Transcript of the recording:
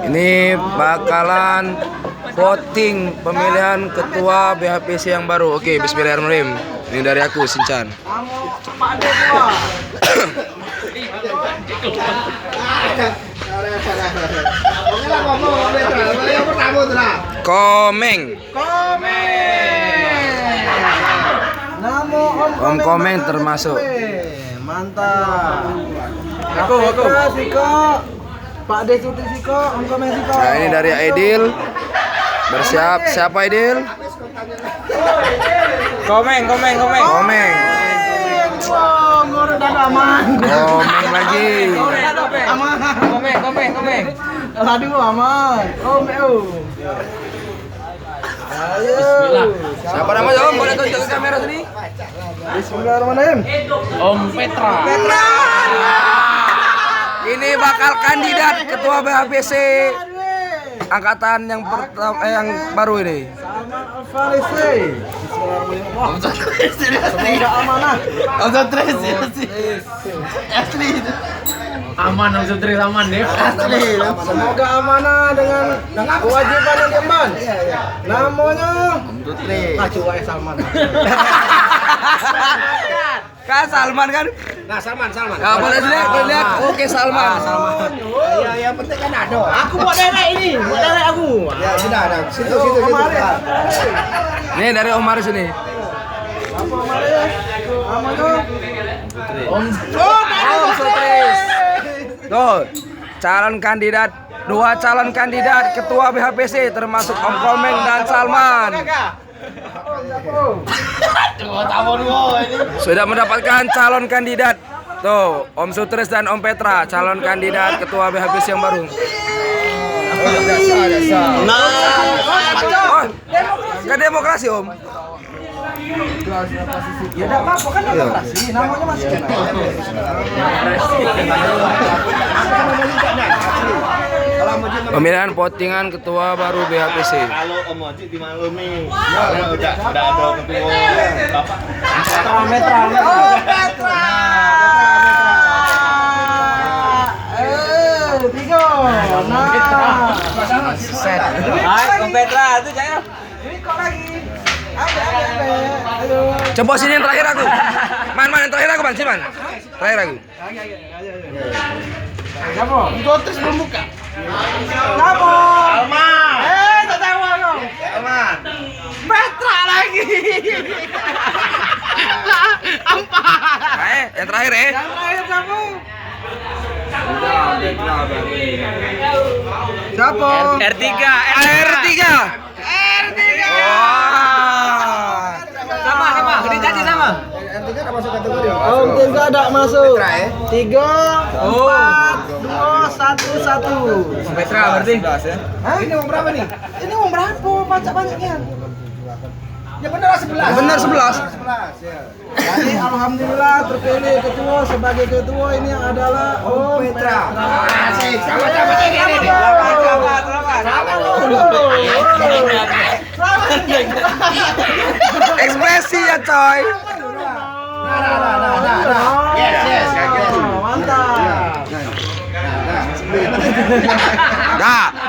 Ini bakalan voting pemilihan ketua BHPC yang baru. Oke, bismillahirrahmanirrahim. Ini dari aku, Sinchan. Komeng. Om Komeng termasuk. Mantap. Aku. Siko. Pak De Suti Siko, Om Komeng Siko. Nah, ini dari Aidil. Bersiap. Siapa Aidil? Komeng. Wah, ngorek dan aman. Komeng lagi. Aman. Komeng. Aduh, aman. Ayo. Siapa namanya Om? Boleh tunjuk ke kamera sini? Bismillahirrahmanirrahim. Om Petra. Ini bakal kandidat ketua BHPC angkatan yang pertama yang baru ini. Salman Al-Farisi. Semoga amanah. Asli itu. Aman Om Sutris aman deh. Asli. Semoga amanah dengan kewajiban yang diemban. Namanya Om Sutris. Salman. Kan Salman kan? Nah, Salman. Nah, boleh lihat. Oke, Salman. Iya, yang penting kan ada. Aku buat derek ini, aku. Ya, sudah ada. Situ. Ini dari Om Maris ini. Apa Maris? Namanya Om Sutris. Tuh, dua calon kandidat ketua BHPC termasuk Om Komeng dan Salman. Sudah mendapatkan calon kandidat. Tuh, Om Sutris dan Om Petra, calon kandidat ketua BHPC yang baru. Oh, kan demokrasi Om. ya enggak apa-apa kan demokrasi. Namanya masih Pemilihan votingan ketua baru BHPC. Kalau Om Oji dimaklumi. Udah ada ketua Bapak. Petra. Tiga. Nah. Set. Hai, Om Petra, itu jangan. Ini kok lagi? Ayo. Coba sini yang terakhir aku. Man yang terakhir aku, Man. Sini, Man. Terakhir aku. Siapa? Terus belum buka. Siapa? Alman. Tak tahu aku. Alman. Petra lagi. Yang terakhir Yang terakhir kamu. Siapa? R3. Wah. Sama. Berdiri sama. R3 tak masuk kategori. Om Tiga tak masuk. 3, 4, 2, 1. Om Petra berarti. Hah? Ini umur berapa nih? Ini umur berapa? Banyak-banyaknya. Ya benar 11. Benar 11. Ya. Jadi alhamdulillah terpilih ketua sebagai ketua ini adalah Om Petra. Asik. Sama-sama ini. Ekspresi ya, coy. Yes. Mantap. Nah,